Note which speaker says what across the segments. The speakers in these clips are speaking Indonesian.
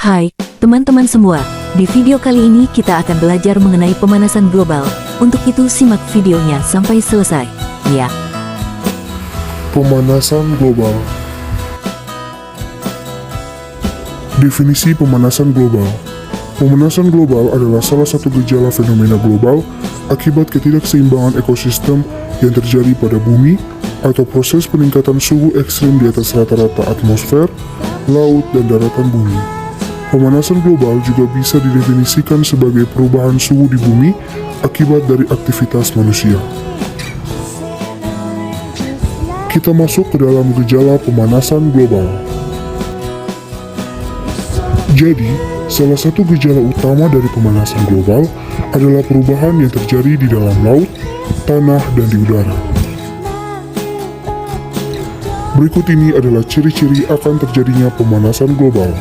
Speaker 1: Hai, teman-teman semua. Di video kali ini kita akan belajar mengenai pemanasan global. Untuk itu simak videonya sampai selesai. Ya.
Speaker 2: Pemanasan global. Definisi pemanasan global. Pemanasan global adalah salah satu gejala fenomena global akibat ketidakseimbangan ekosistem yang terjadi pada bumi atau proses peningkatan suhu ekstrim di atas rata-rata atmosfer, laut, dan daratan bumi. Pemanasan global juga bisa didefinisikan sebagai perubahan suhu di bumi akibat dari aktivitas manusia. Kita masuk ke dalam gejala pemanasan global. Jadi, salah satu gejala utama dari pemanasan global adalah perubahan yang terjadi di dalam laut, tanah, dan di udara. Berikut ini adalah ciri-ciri akan terjadinya pemanasan global.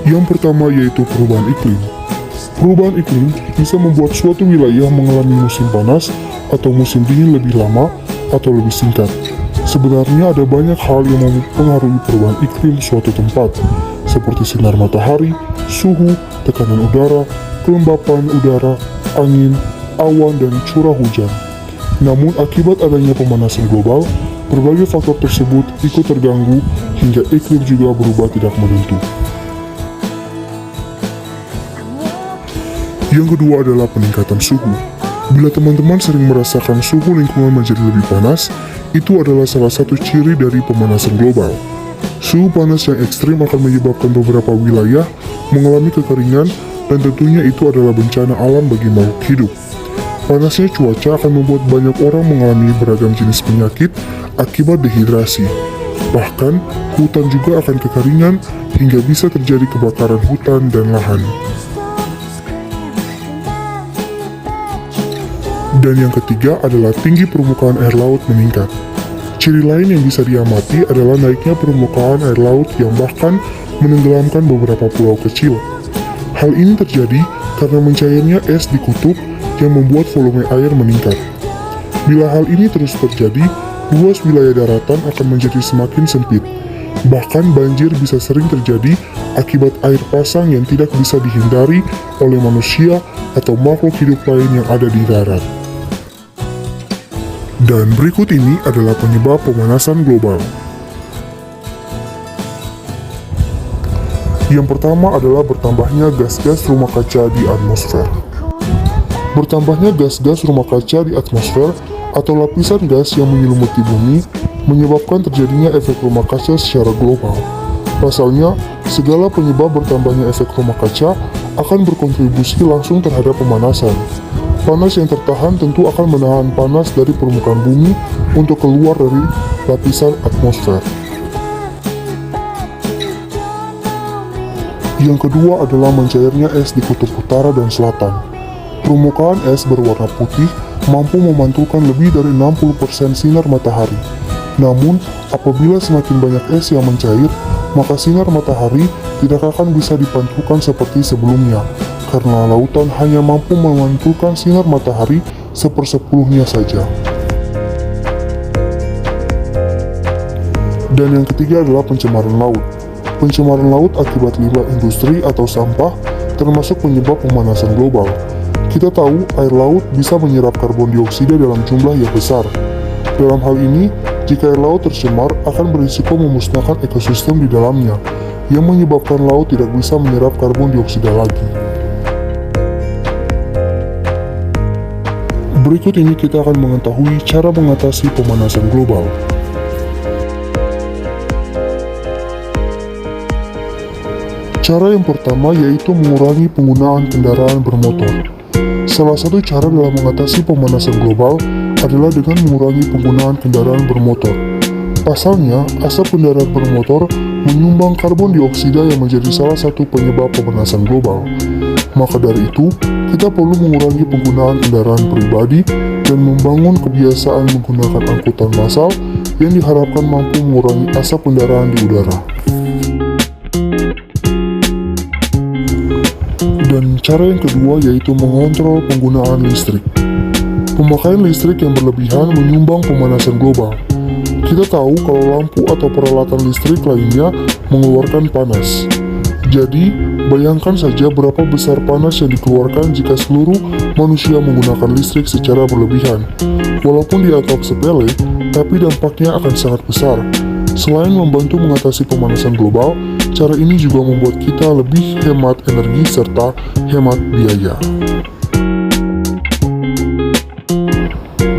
Speaker 2: Yang pertama yaitu perubahan iklim. Perubahan iklim bisa membuat suatu wilayah mengalami musim panas atau musim dingin lebih lama atau lebih singkat. Sebenarnya ada banyak hal yang mempengaruhi perubahan iklim suatu tempat, seperti sinar matahari, suhu, tekanan udara, kelembapan udara, angin, awan, dan curah hujan. Namun akibat adanya pemanasan global, berbagai faktor tersebut ikut terganggu hingga iklim juga berubah tidak menentu. Yang kedua adalah peningkatan suhu. Bila teman-teman sering merasakan suhu lingkungan menjadi lebih panas, itu adalah salah satu ciri dari pemanasan global. Suhu panas yang ekstrim akan menyebabkan beberapa wilayah mengalami kekeringan dan tentunya itu adalah bencana alam bagi makhluk hidup. Panasnya cuaca akan membuat banyak orang mengalami beragam jenis penyakit akibat dehidrasi. Bahkan, hutan juga akan kekeringan hingga bisa terjadi kebakaran hutan dan lahan. Dan yang ketiga adalah tinggi permukaan air laut meningkat. Ciri lain yang bisa diamati adalah naiknya permukaan air laut yang bahkan menenggelamkan beberapa pulau kecil. Hal ini terjadi karena mencairnya es di kutub yang membuat volume air meningkat. Bila hal ini terus terjadi, luas wilayah daratan akan menjadi semakin sempit. Bahkan banjir bisa sering terjadi akibat air pasang yang tidak bisa dihindari oleh manusia atau makhluk hidup lain yang ada di darat. Dan berikut ini adalah penyebab pemanasan global. Yang pertama adalah bertambahnya gas-gas rumah kaca di atmosfer. Bertambahnya gas-gas rumah kaca di atmosfer atau lapisan gas yang menyelimuti bumi menyebabkan terjadinya efek rumah kaca secara global. Pasalnya, segala penyebab bertambahnya efek rumah kaca akan berkontribusi langsung terhadap pemanasan. Panas yang tertahan tentu akan menahan panas dari permukaan bumi untuk keluar dari lapisan atmosfer. Yang kedua adalah mencairnya es di kutub utara dan selatan. Permukaan es berwarna putih mampu memantulkan lebih dari 60% sinar matahari. Namun, apabila semakin banyak es yang mencair, maka sinar matahari tidak akan bisa dipantulkan seperti sebelumnya, karena lautan hanya mampu memantulkan sinar matahari 1/10-nya saja. Dan yang ketiga adalah pencemaran laut. Pencemaran laut akibat limbah industri atau sampah termasuk penyebab pemanasan global. Kita tahu air laut bisa menyerap karbon dioksida dalam jumlah yang besar. Dalam hal ini, jika air laut tercemar akan berisiko memusnahkan ekosistem di dalamnya, yang menyebabkan laut tidak bisa menyerap karbon dioksida lagi. Berikut ini kita akan mengetahui cara mengatasi pemanasan global. Cara yang pertama yaitu mengurangi penggunaan kendaraan bermotor. Salah satu cara dalam mengatasi pemanasan global adalah dengan mengurangi penggunaan kendaraan bermotor. Pasalnya, asap kendaraan bermotor menyumbang karbon dioksida yang menjadi salah satu penyebab pemanasan global. Maka dari itu, kita perlu mengurangi penggunaan kendaraan pribadi dan membangun kebiasaan menggunakan angkutan massal yang diharapkan mampu mengurangi asap kendaraan di udara. Dan cara yang kedua yaitu mengontrol penggunaan listrik. Pemakaian listrik yang berlebihan menyumbang pemanasan global. Kita tahu kalau lampu atau peralatan listrik lainnya mengeluarkan panas. Jadi, bayangkan saja berapa besar panas yang dikeluarkan jika seluruh manusia menggunakan listrik secara berlebihan. Walaupun dianggap sepele, tapi dampaknya akan sangat besar. Selain membantu mengatasi pemanasan global, cara ini juga membuat kita lebih hemat energi serta hemat biaya.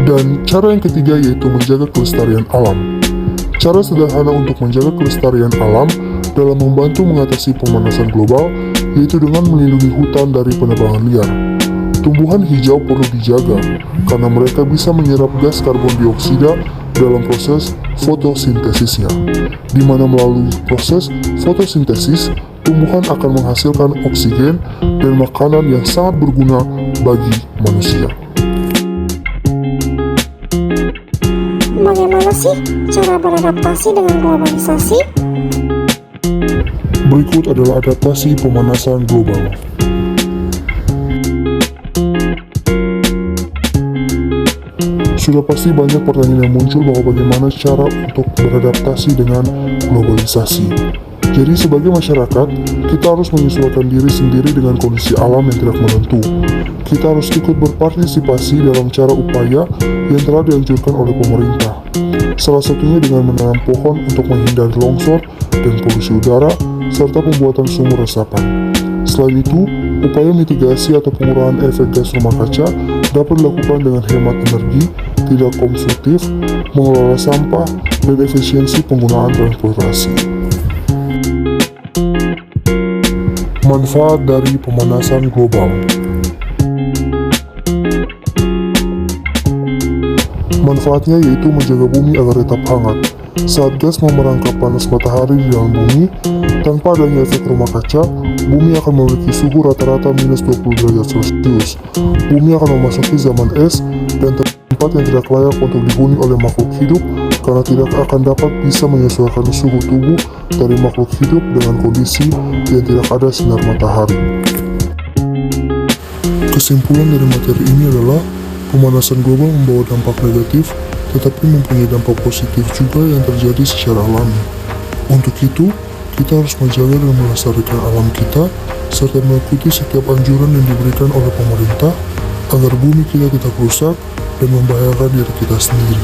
Speaker 2: Dan cara yang ketiga yaitu menjaga kelestarian alam. Cara sederhana untuk menjaga kelestarian alam dalam membantu mengatasi pemanasan global yaitu dengan melindungi hutan dari penebangan liar. Tumbuhan hijau perlu dijaga karena mereka bisa menyerap gas karbon dioksida dalam proses fotosintesisnya, di mana melalui proses fotosintesis tumbuhan akan menghasilkan oksigen dan makanan yang sangat berguna bagi manusia.
Speaker 3: Bagaimana sih cara beradaptasi dengan globalisasi?
Speaker 2: Berikut adalah adaptasi pemanasan global. Sudah pasti banyak pertanyaan yang muncul bahwa bagaimana cara untuk beradaptasi dengan globalisasi. Jadi sebagai masyarakat, kita harus menyesuaikan diri sendiri dengan kondisi alam yang tidak menentu. Kita harus ikut berpartisipasi dalam cara upaya yang telah dianjurkan oleh pemerintah. Salah satunya dengan menanam pohon untuk menghindari longsor dan polusi udara, serta pembuatan sumur resapan. Selain itu, upaya mitigasi atau pengurangan efek gas rumah kaca dapat dilakukan dengan hemat energi, tidak konsumtif, mengelola sampah, dan efisiensi penggunaan transportasi. Manfaat dari pemanasan global. Manfaatnya yaitu menjaga bumi agar tetap hangat. Saat gas memerangkap panas matahari di dalam bumi, tanpa adanya efek rumah kaca, bumi akan memiliki suhu rata-rata minus 20 derajat Celcius. Bumi akan memasuki zaman es dan tempat yang tidak layak untuk dihuni oleh makhluk hidup karena tidak akan dapat bisa menyesuaikan suhu tubuh dari makhluk hidup dengan kondisi yang tidak ada sinar matahari. Kesimpulan dari materi ini adalah pemanasan global membawa dampak negatif, tetapi mempunyai dampak positif juga yang terjadi secara alami. Untuk itu, kita harus menjaga dan melestarikan alam kita, serta mengikuti setiap anjuran yang diberikan oleh pemerintah, agar bumi kita tetap rusak dan membahayakan diri kita sendiri.